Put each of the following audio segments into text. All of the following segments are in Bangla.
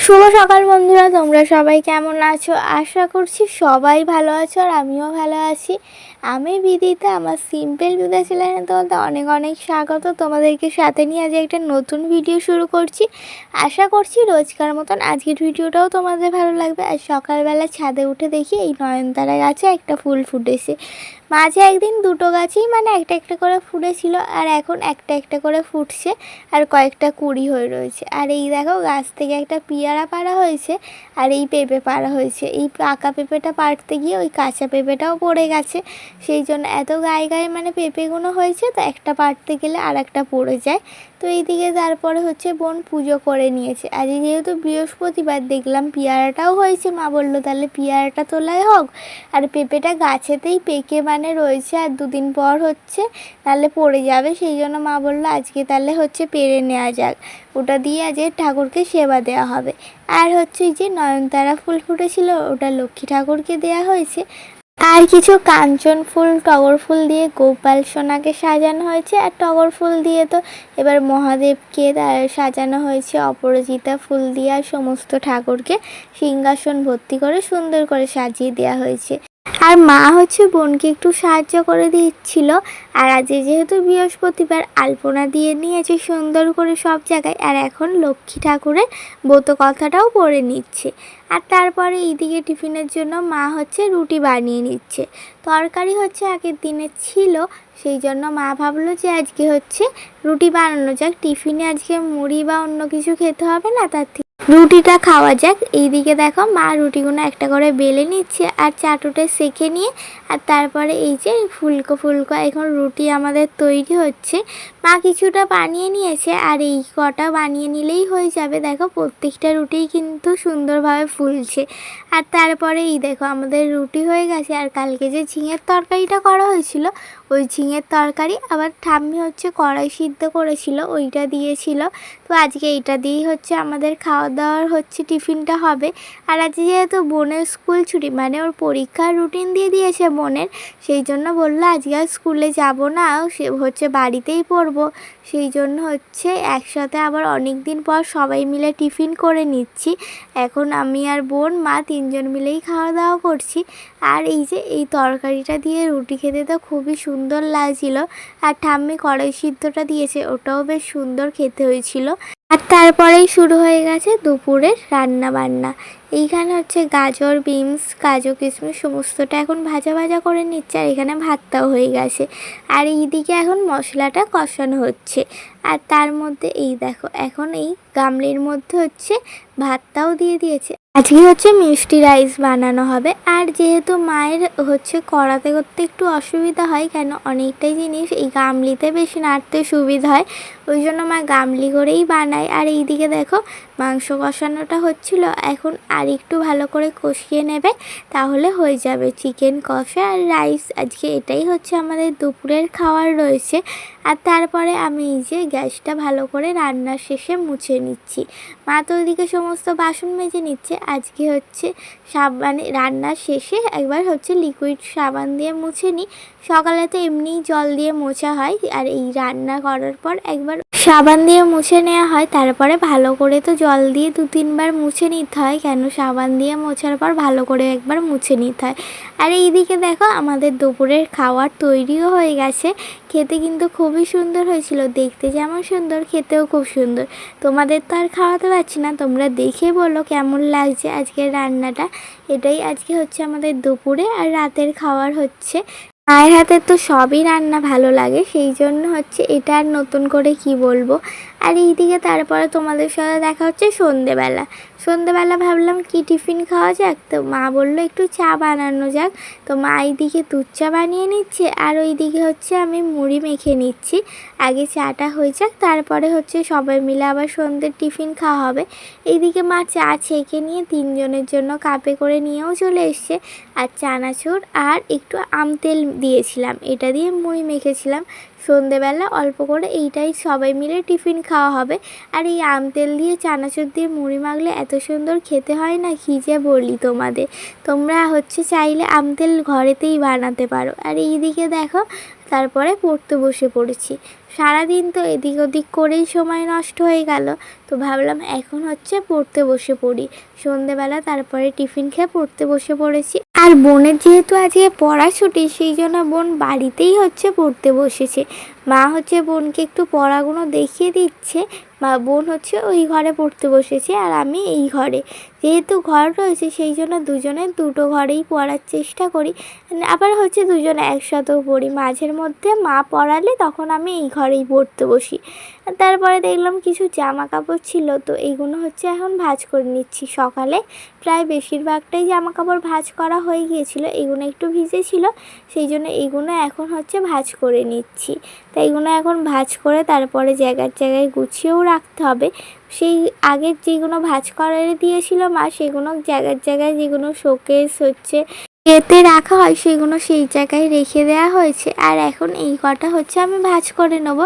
শুভ সকাল বন্ধুরা, তোমরা সবাই কেমন আছো? আশা করছি সবাই ভালো আছো আর আমিও ভালো আছি। আমি বিদিতা, আমার সিম্পল বিদা চ্যানেলে তোমাদের অনেক অনেক স্বাগত। তোমাদেরকে সাথে নিয়ে আজ একটা নতুন ভিডিও শুরু করছি। আশা করছি রোজকার মতন আজকের ভিডিওটাও তোমাদের ভালো লাগবে। আর সকালবেলা ছাদে উঠে দেখি এই নয়নতারা গাছে একটা ফুল ফুটেছে। মাঝে একদিন দুটো গাছেই একটা একটা করে ফুটেছিল, আর এখন একটা একটা করে ফুটছে আর কয়েকটা কুড়ি হয়ে রয়েছে। আর এই দেখো, গাছ থেকে একটা পেয়ারা পাড়া হয়েছে আর এই পেঁপে পাড়া হয়েছে। এই পাকা পেঁপেটা পাড়তে গিয়ে ওই কাঁচা পেঁপেটাও পড়ে গেছে, সেই জন্য এত গায়ে গায়ে পেঁপেগুলো হয়েছে, তো একটা পাড়তে গেলে আর একটা পড়ে যায়। তো এইদিকে তারপরে বোন পুজো করে নিয়েছে। আজ যেহেতু বৃহস্পতিবার, দেখলাম পেয়ারাটাও হয়েছে। মা বললো তাহলে পেয়ারাটা তোলাই হোক, আর পেঁপেটা গাছেতেই পেকে রয়েছে আর দুদিন পর তাহলে পড়ে যাবে। সেই জন্য মা বললো আজকে তাহলে পেরে নেওয়া যাক, ওটা দিয়ে আজ ঠাকুরকে সেবা দেওয়া হবে। আর এই যে নয়নতারা ফুল ফুটেছিল, ওটা লক্ষ্মী ঠাকুরকে দেওয়া হয়েছে। আর কিছু কাঞ্চন ফুল, টগর ফুল দিয়ে গোপাল সোনাকে সাজানো হয়েছে। আর টগর ফুল দিয়ে তো এবার মহাদেবকে সাজানো হয়েছে। অপরাজিতা ফুল দিয়ে আর সমস্ত ঠাকুরকে সিংহাসন ভর্তি করে সুন্দর করে সাজিয়ে দেওয়া হয়েছে। আর মা বোনকে একটু সাহায্য করে দিচ্ছিল। আর আজ যেহেতু বৃহস্পতিবার, আলপনা দিয়ে নিয়েছে সুন্দর করে সব জায়গায়। আর এখন লক্ষ্মী ঠাকুরের ব্রত কথাটাও পড়ে নিচ্ছে। আর তারপরে এইদিকে টিফিনের জন্য মা রুটি বানিয়ে নিচ্ছে। তরকারি আগের দিনে ছিল, সেই জন্য মা ভাবলো যে আজকে রুটি বানানো যাক। টিফিনে আজকে মুড়ি বা অন্য কিছু খেতে হবে না, তার রুটিটা খাওয়া যাক। এইদিকে দেখো, মা রুটিগুলো একটা করে বেলে নিচ্ছে আর চাটুটে সেঁকে নিয়ে, আর তারপরে এই যে ফুলকো ফুলকো এখন রুটি আমাদের তৈরি হচ্ছে। মা কিছুটা বানিয়ে নিয়েছে, আর এই কটা বানিয়ে নিলেই হয়ে যাবে। দেখো, প্রত্যেকটা রুটিই কিন্তু সুন্দরভাবে ফুলছে। আর তারপরে এই দেখো, আমাদের রুটি হয়ে গেছে। আর কালকে যে ঝিঙের তরকারিটা করা হয়েছিল, ওই ঝিঙের তরকারি আবার ঠাম্মি কড়াই সিদ্ধ করেছিল, ওইটা দিয়েছিল। তো আজকে এইটা দিয়েই আমাদের খাওয়া দাওয়ার টিফিনটা হবে। আর আজ যেহেতু বোনের স্কুল ছুটি, ওর পরীক্ষার রুটিন দিয়ে দিয়েছে বোনের, সেই জন্য বললো আজকে আর স্কুলে যাব না, সে বাড়িতেই পড়বো। সেই জন্য একসাথে আবার অনেক দিন পর সবাই মিলে টিফিন করে নিচ্ছি। এখন আমি আর বোন, মা তিনজন মিলেই খাওয়া দাওয়া করছি। আর এই যে এই তরকারিটা দিয়ে রুটি খেতে তো খুবই সুন্দর লাগছিল। আর ঠাম্মি কড়াই সিদ্ধটা দিয়েছে, ওটাও বেশ সুন্দর খেতে হয়েছিল। আর তারপরেই শুরু হয়ে গেছে দুপুরের রান্না বান্না। এইখানে গাজর, বিনস, কাজু, কিশমিশ সমস্তটা এখন ভাজা ভাজা করে নিচ্ছে। আর এখানে ভাতটাও হয়ে গেছে। আর এইদিকে এখন মশলাটা কষানো হচ্ছে। আর তার মধ্যে এই দেখো, এখন এই গামলির মধ্যে ভাতটাও দিয়ে দিয়েছে। আজকে মিষ্টি রাইস বানানো হবে। আর যেহেতু মায়ের কড়াতে করতে একটু অসুবিধা হয়, কেন অনেকটাই জিনিস এই গামলিতে বেশি নাড়তে সুবিধা হয়, ওই জন্য মা গামলি করেই বানায়। আর এইদিকে দেখো, মাংস কষানোটা হচ্ছিল, এখন আর একটু ভালো করে কষিয়ে নেবে, তাহলে হয়ে যাবে চিকেন কষা আর রাইস। আজকে এটাই আমাদের দুপুরের খাওয়ার রয়েছে। আর তারপরে আমি এই যে গ্যাসটা ভালো করে রান্নার শেষে মুছে নিচ্ছি। মা তো ওইদিকে সমস্ত বাসন মেজে নিচ্ছে। আজকে সাবানে রান্নার শেষে একবার লিকুইড সাবান দিয়ে মুছে নিই। সকালে তো এমনিই জল দিয়ে মোছা হয়, আর এই রান্না করার পর একবার সাবান দিয়ে মুছে নেওয়া হয়। তারপরে ভালো করে তো জল দিয়ে 2-3 বার মুছে নিতে হয়, কেন সাবান দিয়ে মোছার পর ভালো করে একবার মুছে নিতে হয়। আর এইদিকে দেখো, আমাদের দুপুরের খাওয়ার তৈরিও হয়ে গেছে। খেতে কিন্তু খুবই সুন্দর হয়েছিল, দেখতে যেমন সুন্দর খেতেও খুব সুন্দর। তোমাদের তো আর খাওয়াতে পারছি না, তোমরা দেখে বলো কেমন লাগছে আজকের রান্নাটা। এটাই আজকে আমাদের দুপুরে আর রাতের খাওয়ার মায়ের হাতের তো সবই রান্না ভালো লাগে, সেই জন্য এটা আর নতুন করে কি বলবো। আর এইদিকে তারপরে তোমাদের সাথে দেখা সন্ধেবেলা। সন্ধেবেলা ভাবলাম কি টিফিন খাওয়া যাক, তো মা বললো একটু চা বানানো যাক। তো মা এইদিকে দুধ চা বানিয়ে নিচ্ছে, আর ওইদিকে আমি মুড়ি মেখে নিচ্ছি। আগে চাটা হয়ে যাক, তারপরে সবাই মিলে আবার সন্ধ্যের টিফিন খাওয়া হবে। এইদিকে মা চা ছেঁকে নিয়ে 3জনের জন্য কাপে করে নিয়েও চলে এসছে। আর চানাচুর আর একটু আম তেল দিয়েছিলাম, এটা দিয়ে মুড়ি মেখেছিলাম। সন্ধেবেলা অল্প করে এইটাই সবাই মিলে টিফিন খাওয়া হবে। আর এই আম তেল দিয়ে চানাচুর দিয়ে মুড়ি মাখলে এত সুন্দর খেতে হয় না, কী যে বলি তোমাদের। তোমরা চাইলে আম তেল ঘরেতেই বানাতে পারো। আর এইদিকে দেখো তারপরে পড়তে বসে পড়েছি। সারাদিন তো এদিক ওদিক করেই সময় নষ্ট হয়ে গেল, তো ভাবলাম এখন পড়তে বসে পড়ি। সন্ধেবেলা তারপরে টিফিন খেয়ে পড়তে বসে পড়েছি। আর বোনের যেহেতু আজকে পড়া ছুটি, সেই জন্য বোন বাড়িতেই পড়তে বসেছে। মা বোনকে একটু পড়াগুলো দেখিয়ে দিচ্ছে। বোন ওই ঘরে পড়তে বসেছে আর আমি এই ঘরে। যেহেতু ঘর রয়েছে সেই জন্য দুজনে দুটো ঘরেই পড়ার চেষ্টা করি। আবার দুজনে একসাথেও পড়ি। মাঝের মধ্যে মা পড়ালে তখন আমি এই ঘরেই পড়তে বসি। তারপরে দেখলাম কিছু জামা কাপড় ছিল, তো এইগুলো এখন ভাঁজ করে নিচ্ছি। সকালে প্রায় বেশিরভাগটাই জামা কাপড় ভাঁজ করা হয়ে গিয়েছিল, এগুলো একটু ভিজেছিল, সেই জন্য এইগুলো এখন ভাঁজ করে নিচ্ছি। তাই এইগুলো এখন ভাঁজ করে তারপরে জায়গায় জায়গায় গুছিয়েও রাখতে হবে। সেই আগের যেগুলো ভাঁজ করে দিয়েছিল মা, সেগুলো জায়গায় জায়গায় যেগুলো শোকেস এতে রাখা হয় সেগুলো সেই জায়গায় রেখে দেওয়া হয়েছে। আর এখন এই কটা আমি ভাঁজ করে নেব।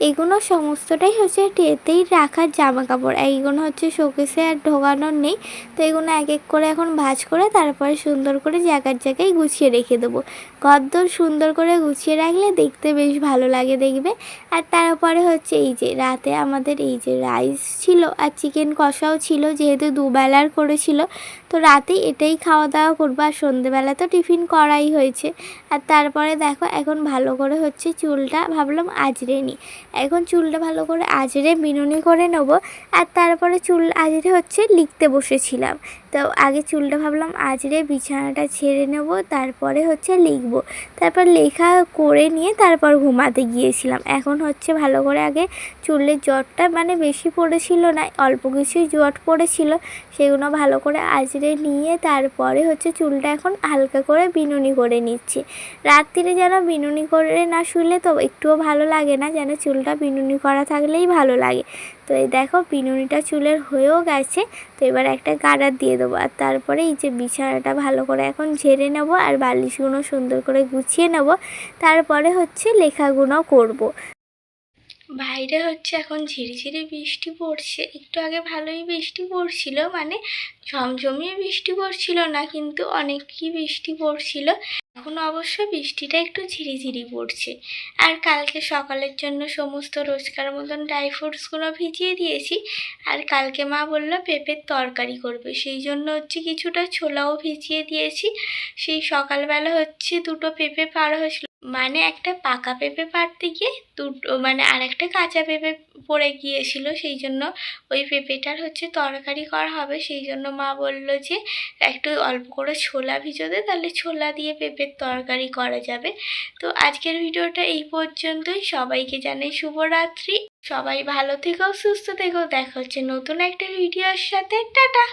এগুলো সমস্তটাই ট্রেতেই রাখার জামা কাপড়, এইগুলো শোকেসে আর ঢোকানোর নেই। তো এগুলো এক এক করে এখন ভাঁজ করে তারপরে সুন্দর করে জায়গার জায়গায় গুছিয়ে রেখে দেবো। ঘরদোর সুন্দর করে গুছিয়ে রাখলে দেখতে বেশ ভালো লাগে দেখবে। আর তারপরে এই যে রাতে আমাদের এই যে রাইস ছিল আর চিকেন কষাও ছিল, যেহেতু দুবেলার করেছিল, তো রাতেই এটাই খাওয়া দাওয়া করবো। আর সন্ধেবেলা তো টিফিন করাই হয়েছে। আর তারপরে দেখো এখন ভালো করে চুলটা ভাবলাম আঁচড়ে নিই। এখন চুলটা ভালো করে আঁচড়ে বিনুনি করে নেব। আর তারপরে চুল আঁচড়ে লিখতে বসেছিলাম। তো আগে চুলটা ভাবলাম আঁচড়ে বিছানাটা ছেড়ে নেব, তারপরে লিখবো। তারপর লেখা করে নিয়ে তারপর ঘুমাতে গিয়েছিলাম। এখন ভালো করে আগে চুলের জটটা বেশি পড়েছিল না, অল্প কিছুই জট পড়েছিল, সেগুলো ভালো করে আঁচড়ে নিয়ে তারপরে চুলটা এখন হালকা করে বিনুনি করে নিচ্ছি। রাত্রিরে যেন বিনুনি করে না শুলে তো একটুও ভালো লাগে না, যেন চুলটা বিনুনি করা থাকলেই ভালো লাগে। তো এই দেখো বিনুনিটা চুলের হয়েও গেছে। তো এবার একটা গার্ডার দিয়ে দেবো। আর তারপরে এই যে বিছানাটা ভালো করে এখন ঝেড়ে নেব আর বালিশগুলো সুন্দর করে গুছিয়ে নেব। তারপরে লেখাগুলো করব। বাইরে এখন ঝিরিঝিরি বৃষ্টি পড়ছে। একটু আগে ভালোই বৃষ্টি পড়ছিল, ঝমঝমিয়ে বৃষ্টি পড়ছিল না, কিন্তু অনেকই বৃষ্টি পড়ছিল। এখন অবশ্য বৃষ্টিটা একটু ঝিরিঝিরি পড়ছে। আর কালকে সকালের জন্য সমস্ত রোজকার মতন ড্রাই ফ্রুটসগুলো ভিজিয়ে দিয়েছি। আর কালকে মা বললো পেঁপের তরকারি করবে, সেই জন্য কিছুটা ছোলাও ভিজিয়ে দিয়েছি। সেই সকালবেলা দুটো পেঁপে পাড়া হয়েছিল, একটা পাকা পেঁপে পাড়তে গিয়ে দুটো আর একটা কাঁচা পেঁপে পড়ে গিয়েছিল, সেই জন্য ওই পেঁপেটার তরকারি করা হবে। সেই জন্য মা বললো যে একটু অল্প করে ছোলা ভিজোতে, তাহলে ছোলা দিয়ে পেঁপের তরকারি করা যাবে। তো আজকের ভিডিওটা এই পর্যন্তই। সবাইকে জানাই শুভরাত্রি। সবাই ভালো থেকো, সুস্থ থেকো। দেখা নতুন একটা ভিডিওর সাথে। টাটা।